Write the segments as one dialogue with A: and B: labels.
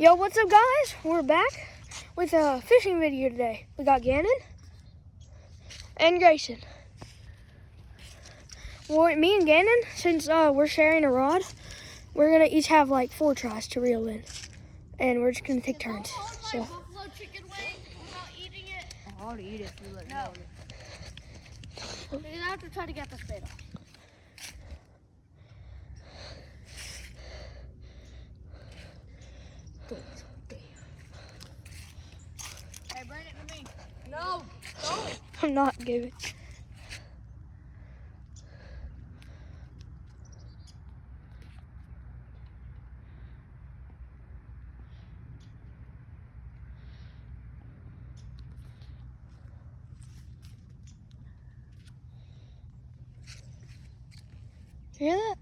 A: Yo, what's up, guys? We're back with a fishing video today. We got Gannon and Grayson. Well, me and Gannon, since we're sharing a rod, we're gonna each have like 4 tries to reel in, and we're just gonna take turns. So.
B: Buffalo chicken wing without eating it.
C: I'll eat it.
B: No. You're gonna have to try to get this bait off. Hey, bring it to me. No, don't.
A: I'm not giving. You hear that?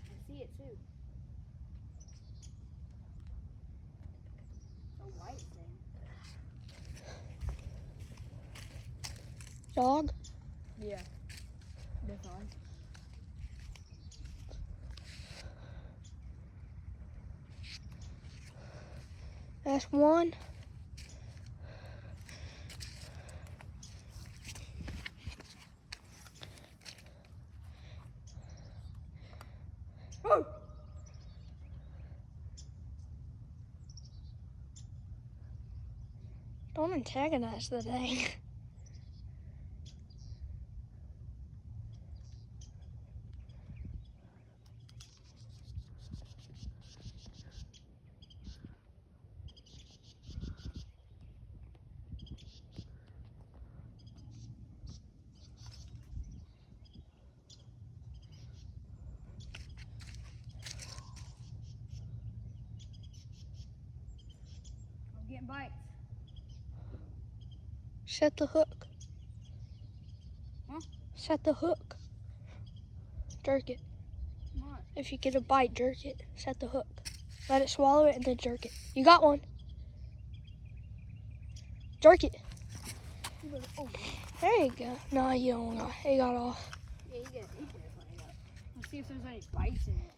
B: I see it too. A white thing.
A: Dog?
C: Yeah. Definitely.
A: That's one.
C: Oh.
A: Don't antagonize the thing.
C: I'm getting bites.
A: Set the hook.
C: Huh?
A: Set the hook. Jerk it.
C: What?
A: If you get a bite, jerk it. Set the hook. Let it swallow it and then jerk it. You got one. Jerk it.
C: Oh.
A: There you go. No, you don't got it. It got off.
C: Yeah, you get it. Let's see if there's any bites in it.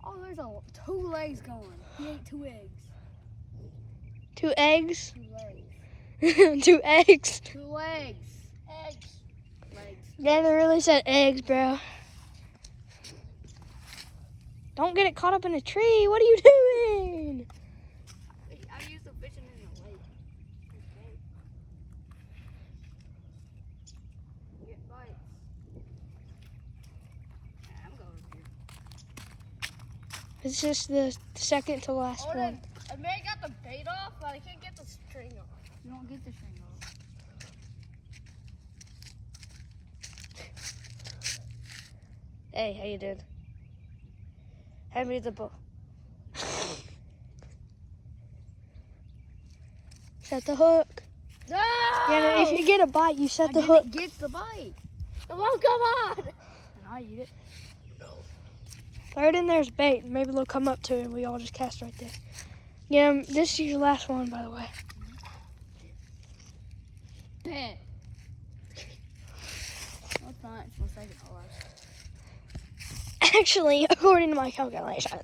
C: Oh, there's 2 legs going. He ate 2 eggs.
A: 2 eggs.
C: 2 legs.
A: 2 eggs.
C: 2 legs. Eggs. Legs.
A: Yeah, they really said eggs, bro. Don't get it caught up in a tree. What are you doing?
B: I used the fishing in the lake.
C: Get bites. I'm going here.
A: It's just the second to last one.
B: I may have got the bait off, but I can't get the string off.
C: You don't get the string off.
A: Hey, how you doing? Hand me the bow. Set the hook.
B: No!
A: Yeah, if you get a bite, you set the hook.
C: It gets the bite.
B: It won't come on!
C: And I eat it.
A: Throw it in there as bait. Maybe they'll come up to it and we all just cast right there. Yeah, this is your last one, by the way.
C: Bet. That's not. It's my second to last.
A: Actually, according to my calculation.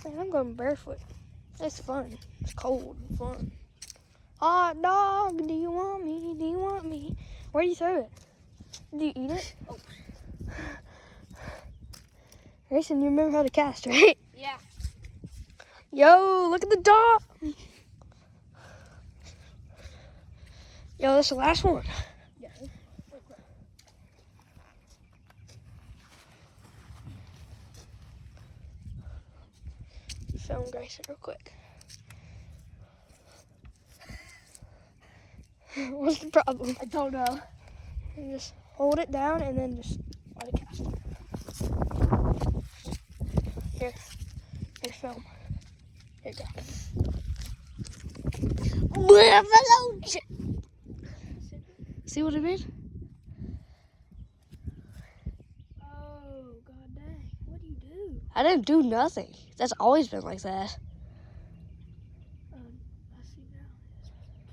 A: Man, I'm going barefoot. It's fun. It's cold and fun. Hot dog, do you want me? Do you want me? Where do you throw it? Do you eat it?
B: Oh.
A: Grayson, you remember how to cast, right?
B: Yeah.
A: Yo, look at the dog. Yo, that's the last one.
C: Yeah.
A: Film Grayson real quick. What's the problem?
C: I don't know.
A: You just hold it down and then just let it cast. Here, film. Here you go. See what I mean? Oh, god dang. What do you do?
B: I didn't do nothing. That's always been like that.
A: I see now.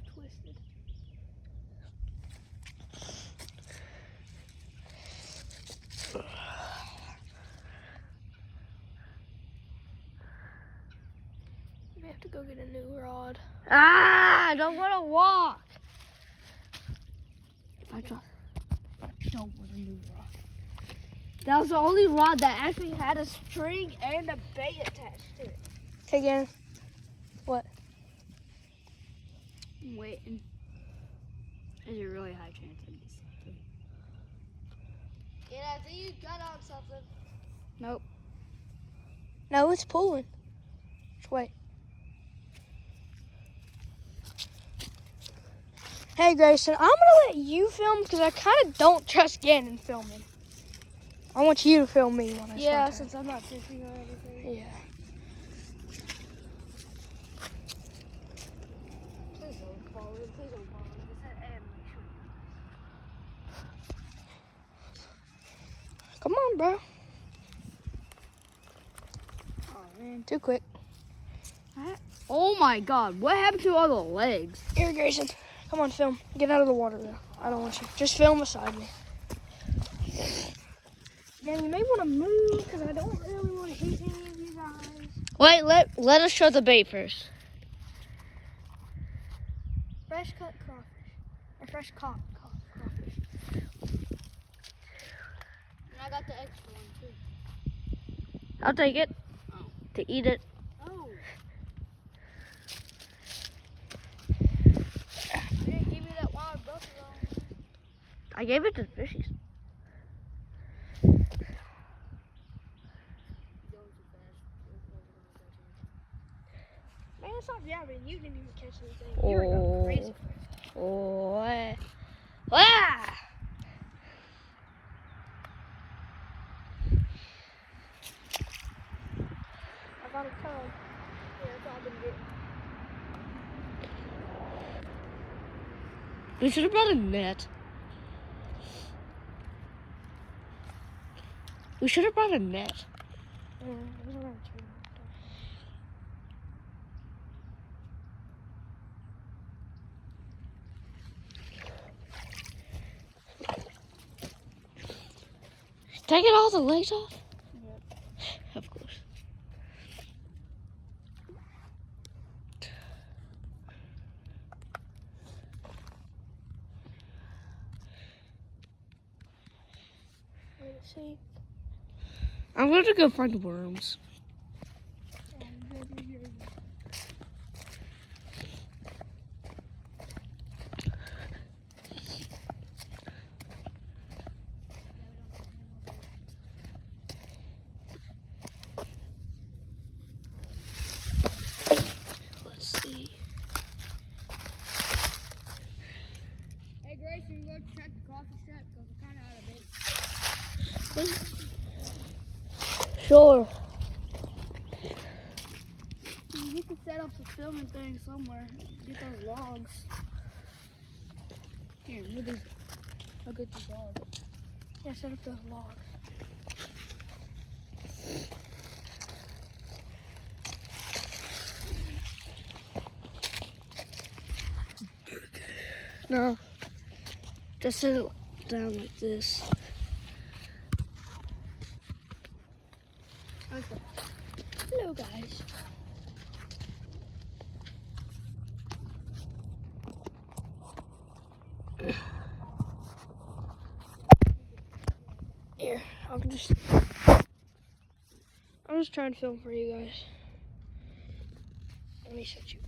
A: It's twisted. to go get a new rod.
B: I don't want to walk. I don't want a new rod. That was the only rod that actually had a string and a bait attached to it.
A: Okay, again.
B: I'm waiting. There's a really high chance I miss something.
C: Yeah, I think you got on something.
B: Nope.
A: No, it's pulling. Just wait. Hey, Grayson, I'm going to let you film because I kind of don't trust Gannon filming. I want you to film me when I
C: Yeah,
A: start.
C: since I'm not fishing or anything.
A: Yeah.
C: Please don't fall in. Please don't fall in. It's an animation.
A: Come on, bro.
C: Oh, man.
A: Too quick.
B: Oh my God! What happened to all the legs?
A: Here, Grayson. Come on, film. Get out of the water, though. I don't want you. Just film beside me. Then you may want to move because I don't really want to hit any of you guys.
B: Wait, let us show the bait first.
A: Fresh cut crawfish. Or fresh caught crawfish.
C: And I got the extra one, too.
B: I'll take it.
C: Oh.
B: To eat it.
C: Oh. You didn't give me that wild buffalo.
B: I gave it to the fishies.
A: Man, stop yapping. You didn't even catch anything. You were going crazy.
B: Oh. Ah!
A: I got a tub. Yeah, that's all I've been getting.
B: We should have brought a net. We should have brought a net.
A: Yeah, it was around 2.
B: Taking all the legs off?
A: Yep.
B: Of course.
A: Let's see.
B: I'm going to go find worms. Let's see.
C: Hey, Grace, you go check the coffee shop because we're kind of out of bait.
B: Sure.
C: You can set up the filming thing somewhere. Get those logs. Here, look at these. Look at these logs.
A: Yeah, set up those logs.
B: No. Just set it down like this.
A: Okay. Hello, guys. Here, I'm just trying to film for you guys. Let me set you.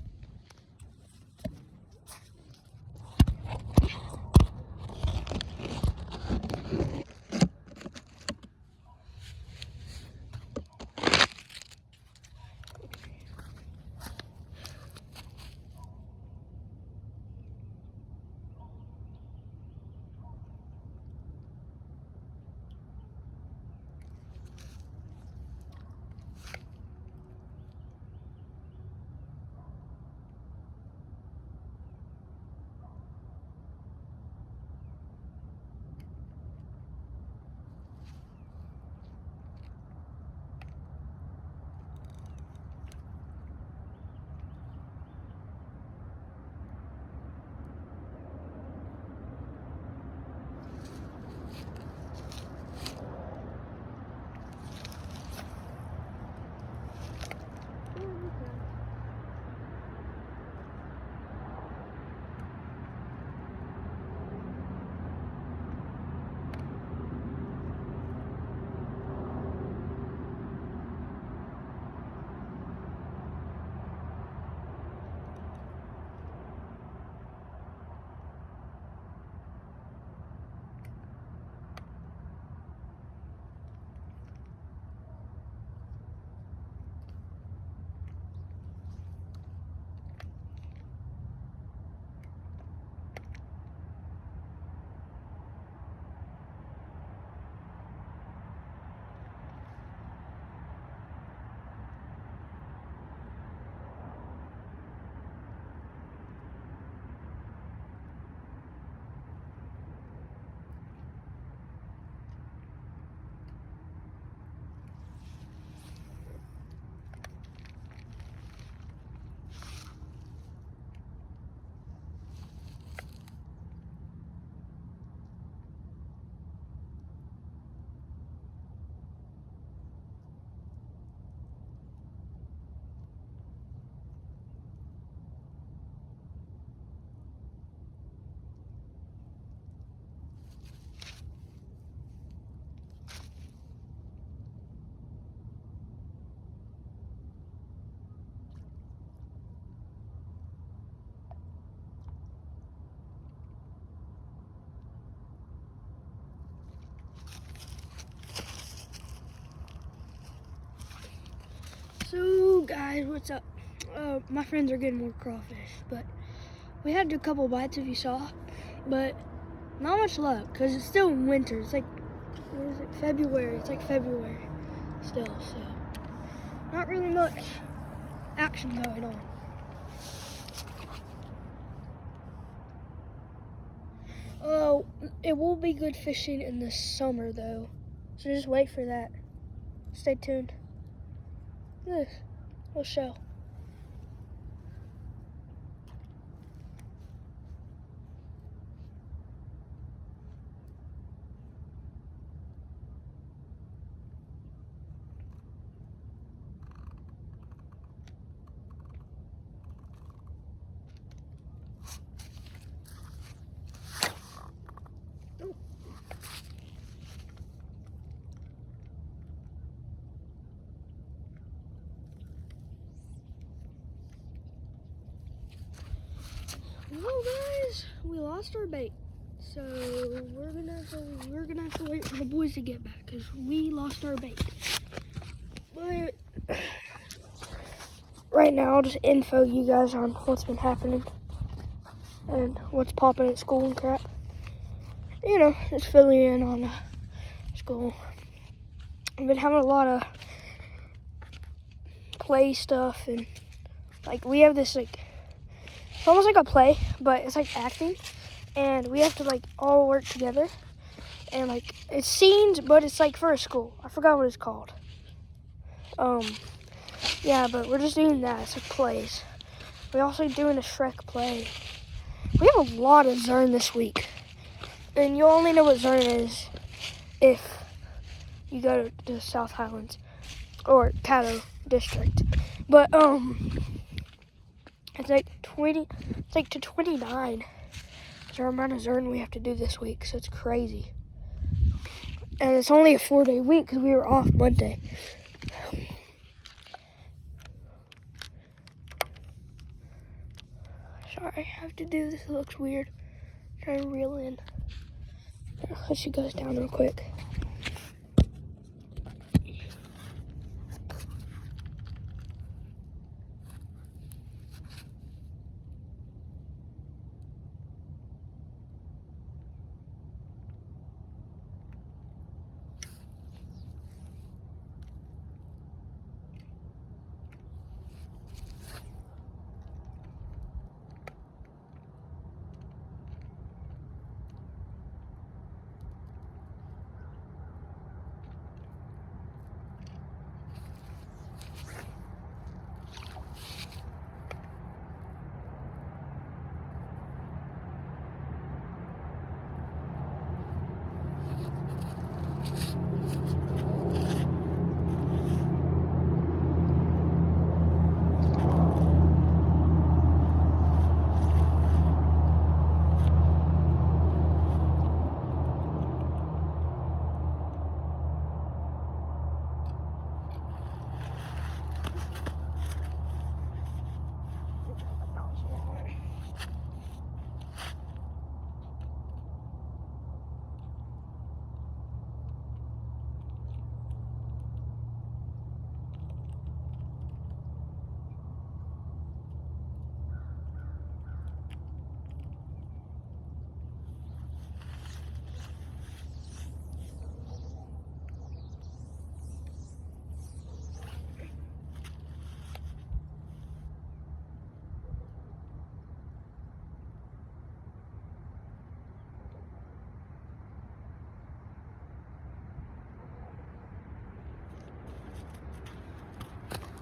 A: guys, what's up? My friends are getting more crawfish, but we had a couple bites if you saw, but not much luck because it's still winter. It's like, what is it, February? It's like February still, so not really much action going on. Oh, it will be good fishing in the summer though, so just wait for that. Stay tuned. Look at this little shell. Well, guys, we lost our bait, so we're gonna have to wait for the boys to get back because we lost our bait. But right now, I'll just info you guys on what's been happening and what's popping at school and crap. You know, just filling in on school. I've been having a lot of play stuff, and like we have this like. It's almost like a play, but it's like acting, and we have to like all work together, and like it's scenes, but it's like for a school. I forgot what it's called. Yeah, but we're just doing that. It's like plays. We're also doing a Shrek play. We have a lot of Zern this week, and you'll only know what Zern is if you go to South Highlands or Caddo District. But it's like 20, it's like to 29. It's our amount of Zern we have to do this week, so it's crazy. And it's only a 4-day week because we were off Monday. Sorry, I have to do this. It looks weird. Try to reel in. Let's see, goes down real quick.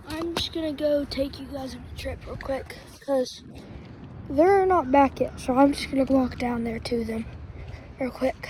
A: I'm just gonna go take you guys on a trip real quick because they're not back yet, so I'm just gonna walk down there to them real quick.